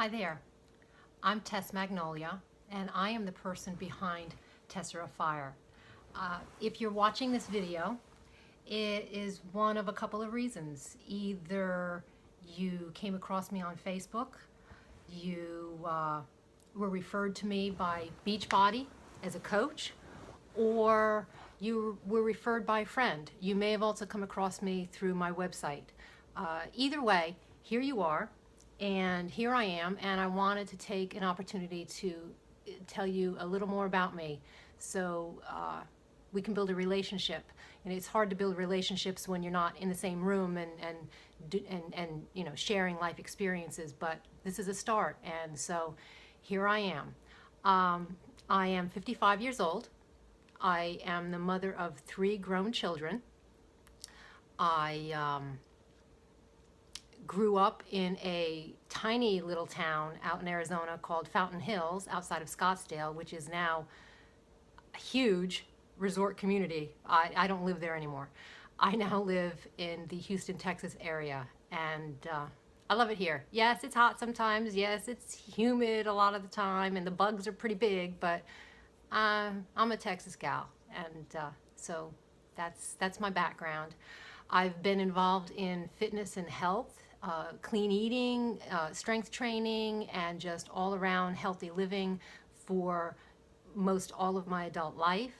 Hi there, I'm Tess Magnolia, and I am the person behind Tessera Fire. If you're watching this video, it is one of a couple of reasons. Either you came across me on Facebook, you were referred to me by Beachbody as a coach, or you were referred by a friend. You may have also come across me through my website. Either way, here you are, and here I am, and I wanted to take an opportunity to tell you a little more about me so we can build a relationship. And it's hard to build relationships when you're not in the same room and you know, sharing life experiences, but this is a start, and so here I am. I am 55 years old. I am the mother of 3 grown children. I grew up in a tiny little town out in Arizona called Fountain Hills outside of Scottsdale, which is now a huge resort community. I don't live there anymore. I now live in the Houston, Texas area, and I love it here. Yes, it's hot sometimes. Yes, it's humid a lot of the time, and the bugs are pretty big, but I'm a Texas gal, and so that's my background. I've been involved in fitness and health, clean eating, strength training, and just all around healthy living for most all of my adult life.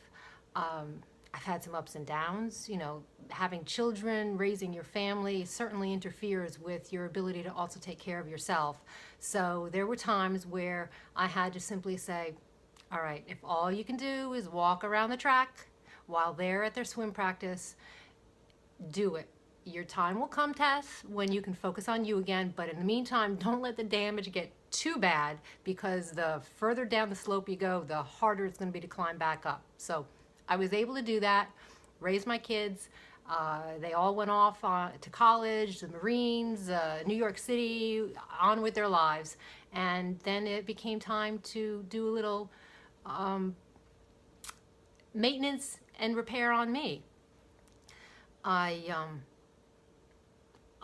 I've had some ups and downs. You know, having children, raising your family certainly interferes with your ability to also take care of yourself. So there were times where I had to simply say, all right, if all you can do is walk around the track while they're at their swim practice, do it. Your time will come, Tess, when you can focus on you again, but in the meantime, don't let the damage get too bad, because the further down the slope you go, the harder it's going to be to climb back up. So I was able to do that, raise my kids. They all went off to college, the Marines, New York City, on with their lives. And then it became time to do a little maintenance and repair on me.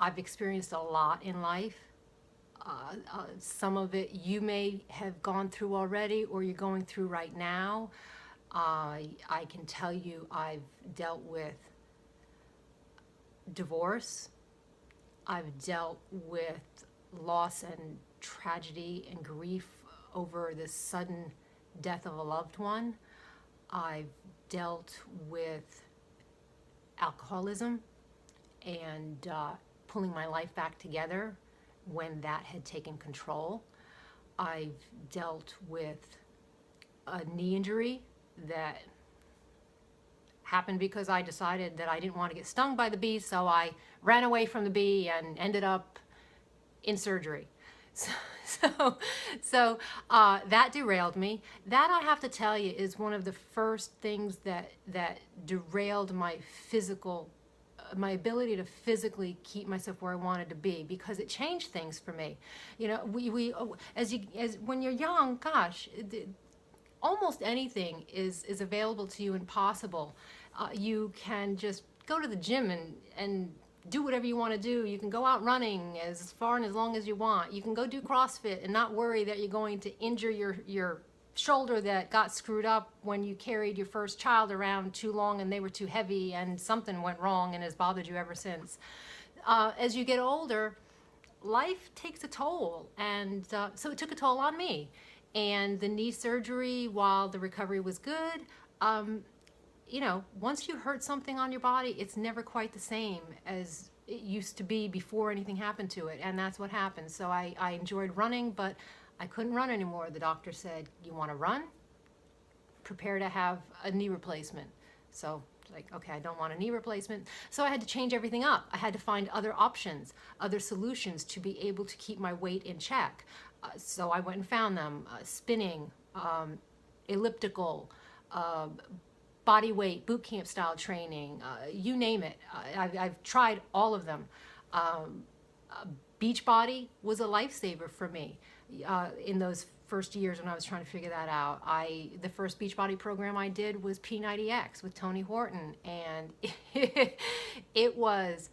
I've experienced a lot in life. Some of it you may have gone through already, or you're going through right now. I can tell you I've dealt with divorce. I've dealt with loss and tragedy and grief over the sudden death of a loved one. I've dealt with alcoholism and pulling my life back together when that had taken control. I've dealt with a knee injury that happened because I decided that I didn't want to get stung by the bee, so I ran away from the bee and ended up in surgery. So that derailed me. That, I have to tell you, is one of the first things that derailed my my ability to physically keep myself where I wanted to be, because it changed things for me. You know, as when you're young, gosh, almost anything is available to you and possible. You can just go to the gym and do whatever you want to do. You can go out running as far and as long as you want. You can go do CrossFit and not worry that you're going to injure your shoulder that got screwed up when you carried your first child around too long and they were too heavy and something went wrong and has bothered you ever since. As you get older, life takes a toll, and so it took a toll on me. And the knee surgery, while the recovery was good, you know, once you hurt something on your body, it's never quite the same as it used to be before anything happened to it, and that's what happened. So I enjoyed running, but I couldn't run anymore. The doctor said, you want to run? Prepare to have a knee replacement. So like, okay, I don't want a knee replacement. So I had to change everything up. I had to find other options, other solutions to be able to keep my weight in check. So I went and found them: spinning, elliptical, body weight, boot camp style training, you name it. I've tried all of them. Beachbody was a lifesaver for me in those first years when I was trying to figure that out. The first Beachbody program I did was P90X with Tony Horton, and it was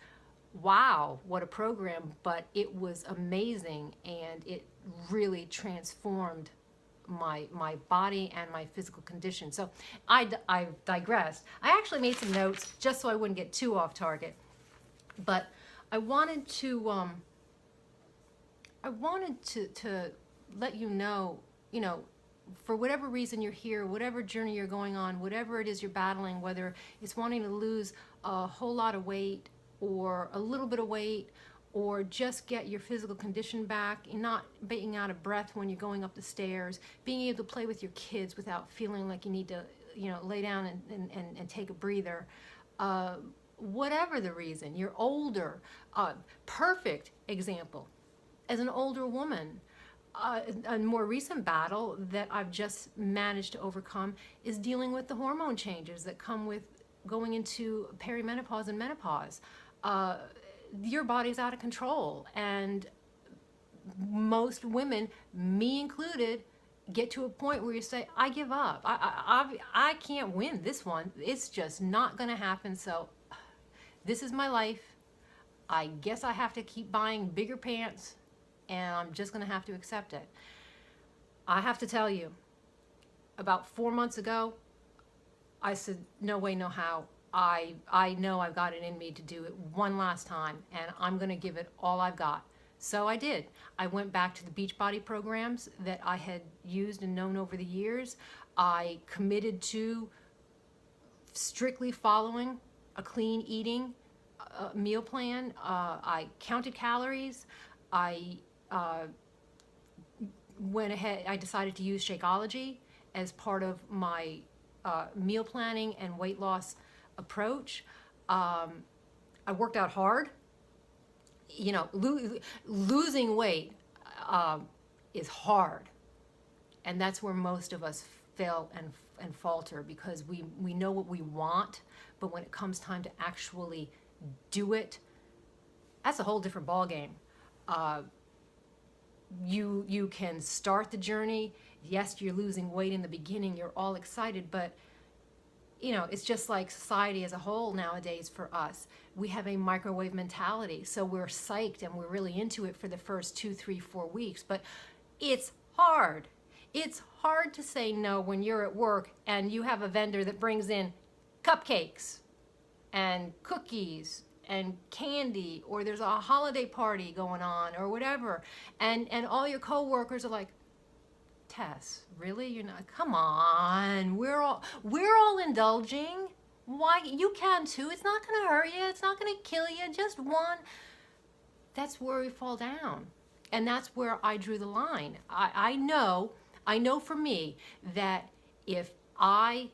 wow, what a program, but it was amazing, and it really transformed my body and my physical condition. So I digressed. I actually made some notes just so I wouldn't get too off target, but I wanted to to let you know, for whatever reason you're here, whatever journey you're going on, whatever it is you're battling, whether it's wanting to lose a whole lot of weight or a little bit of weight, or just get your physical condition back and not being out of breath when you're going up the stairs, being able to play with your kids without feeling like you need to, you know, lay down and take a breather. Whatever the reason, you're older. Perfect example, as an older woman, a more recent battle that I've just managed to overcome is dealing with the hormone changes that come with going into perimenopause and menopause. Your body's out of control, and most women, me included, get to a point where you say, I give up. I can't win this one. It's just not going to happen. So this is my life. I guess I have to keep buying bigger pants, and I'm just going to have to accept it. I have to tell you, about 4 months ago, I said, no way, no how. I know I've got it in me to do it one last time, and I'm going to give it all I've got. So I did. I went back to the Beachbody programs that I had used and known over the years. I committed to strictly following a clean eating meal plan. I counted calories. I went ahead, I decided to use Shakeology as part of my meal planning and weight loss approach. I worked out hard. You know, losing weight is hard, and that's where most of us fail and falter, because we know what we want, but when it comes time to actually do it, that's a whole different ballgame. You can start the journey. Yes, you're losing weight in the beginning. You're all excited, but you know, it's just like society as a whole nowadays for us. We have a microwave mentality, so we're psyched and we're really into it for the first 2, 3, 4 weeks, but it's hard. It's hard to say no when you're at work and you have a vendor that brings in cupcakes and cookies and candy, or there's a holiday party going on or whatever, and all your coworkers are like, Tess, really? You're not? Come on, we're all indulging. Why? You can too. It's not going to hurt you. It's not going to kill you. Just one. That's where we fall down, and that's where I drew the line. I know for me that if I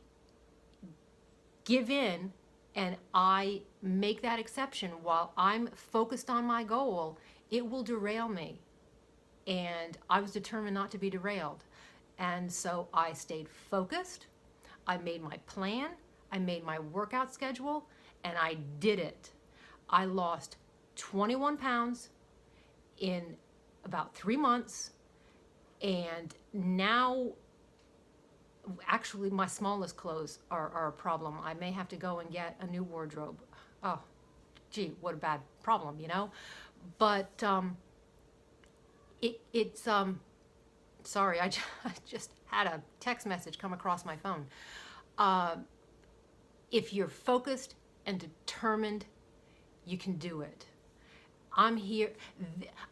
give in and I make that exception while I'm focused on my goal, it will derail me. And I was determined not to be derailed. And so I stayed focused. I made my plan. I made my workout schedule, and I did it. I lost 21 pounds in about 3 months. And now, actually, my smallest clothes are a problem. I may have to go and get a new wardrobe. Oh, gee, what a bad problem, you know? But it's sorry, I just had a text message come across my phone. If you're focused and determined, you can do it. I'm here.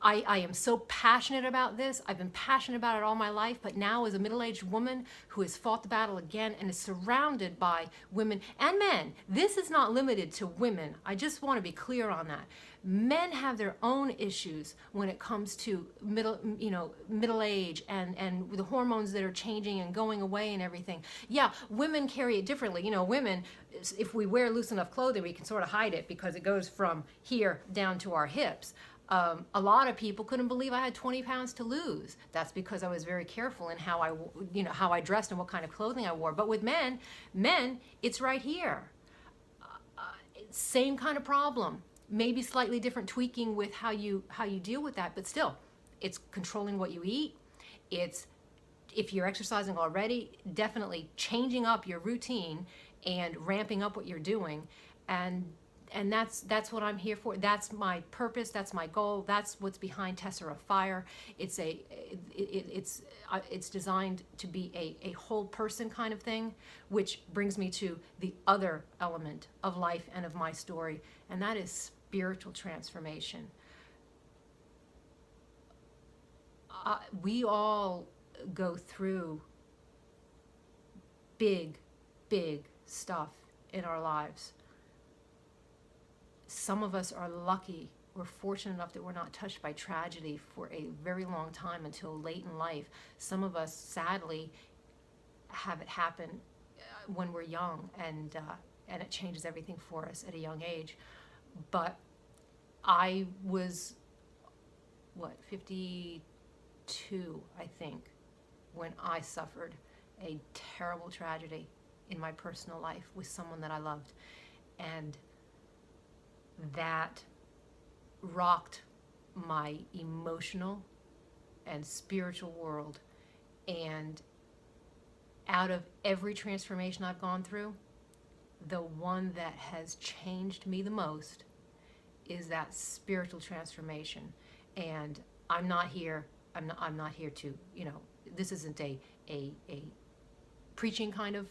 I am so passionate about this. I've been passionate about it all my life, but now as a middle-aged woman who has fought the battle again and is surrounded by women and men, this is not limited to women. I just want to be clear on that. Men have their own issues when it comes to middle age and the hormones that are changing and going away and everything. Yeah, women carry it differently. You know, women, if we wear loose enough clothing, we can sort of hide it because it goes from here down to our hips. A lot of people couldn't believe I had 20 pounds to lose. That's because I was very careful in how I dressed and what kind of clothing I wore. But with men, it's right here. Same kind of problem. Maybe slightly different tweaking with how you deal with that, but still, it's controlling what you eat. It's, if you're exercising already, definitely changing up your routine and ramping up what you're doing, and and that's what I'm here for. That's my purpose. That's my goal. That's what's behind Tessera Fire. It's designed to be a whole person kind of thing, which brings me to the other element of life and of my story, and that is spiritual transformation. We all go through big stuff in our lives. Some of us are lucky, we're fortunate enough that we're not touched by tragedy for a very long time until late in life. Some of us, sadly, have it happen when we're young, and it changes everything for us at a young age. But I was, 52, I think, when I suffered a terrible tragedy in my personal life with someone that I loved. And that rocked my emotional and spiritual world. And out of every transformation I've gone through, the one that has changed me the most is that spiritual transformation. And I'm not here to, this isn't a preaching kind of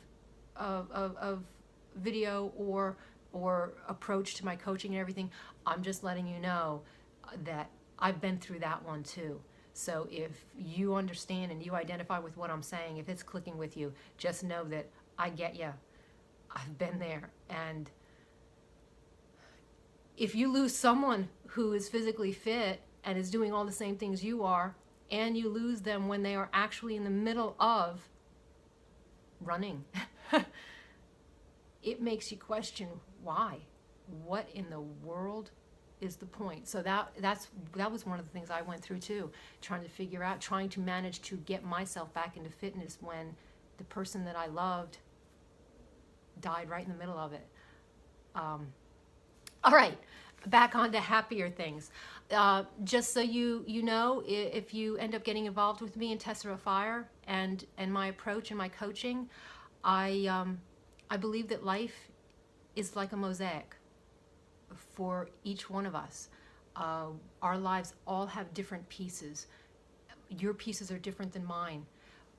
video or approach to my coaching and everything. I'm just letting you know that I've been through that one too. So if you understand and you identify with what I'm saying, if it's clicking with you, just know that I get you. I've been there. And if you lose someone who is physically fit and is doing all the same things you are, and you lose them when they are actually in the middle of running, it makes you question why. What in the world is the point? So that was one of the things I went through too, trying to manage to get myself back into fitness when the person that I loved died right in the middle of it. All right, back on to happier things. Just so you know, if you end up getting involved with me in Tessera Fire and my approach and my coaching, I believe that life is like a mosaic for each one of us. Our lives all have different pieces. Your pieces are different than mine.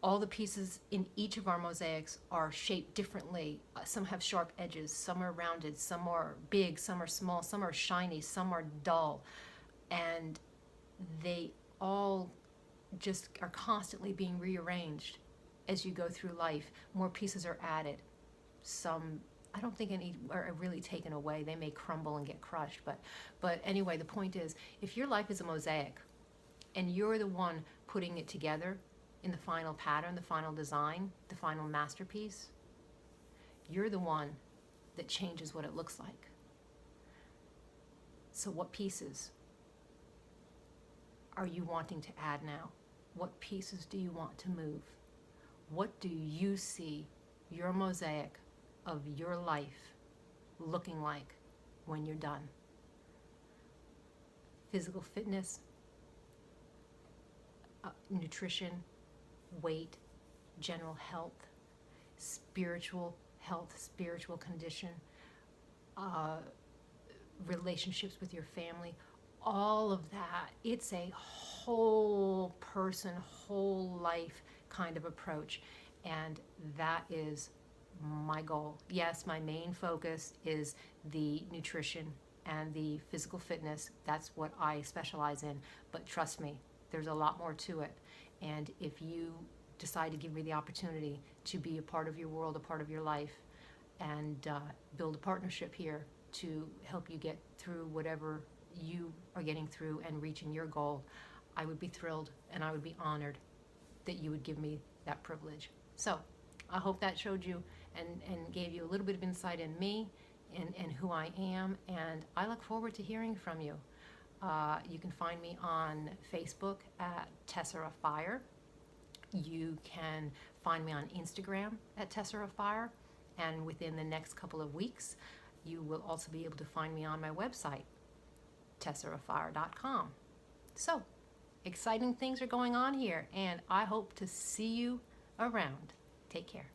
All the pieces in each of our mosaics are shaped differently. Some have sharp edges, some are rounded, some are big, some are small, some are shiny, some are dull. And they all just are constantly being rearranged as you go through life. More pieces are added. Some, I don't think any are really taken away. They may crumble and get crushed. But anyway, the point is, if your life is a mosaic and you're the one putting it together in the final pattern, the final design, the final masterpiece, you're the one that changes what it looks like. So what pieces are you wanting to add now? What pieces do you want to move? What do you see your mosaic of your life looking like when you're done? Physical fitness, nutrition, weight, general health, spiritual condition, relationships with your family, all of that. It's a whole person, whole life kind of approach, and that is my goal. Yes, my main focus is the nutrition and the physical fitness. That's what I specialize in, but trust me, there's a lot more to it. And if you decide to give me the opportunity to be a part of your world, a part of your life, and build a partnership here to help you get through whatever you are getting through and reaching your goal, I would be thrilled and I would be honored that you would give me that privilege. So I hope that showed you and gave you a little bit of insight in me and who I am, and I look forward to hearing from you. You can find me on Facebook at Tessera Fire. You can find me on Instagram at Tessera Fire, and within the next couple of weeks, you will also be able to find me on my website, tesserafire.com. So, exciting things are going on here, and I hope to see you around. Take care.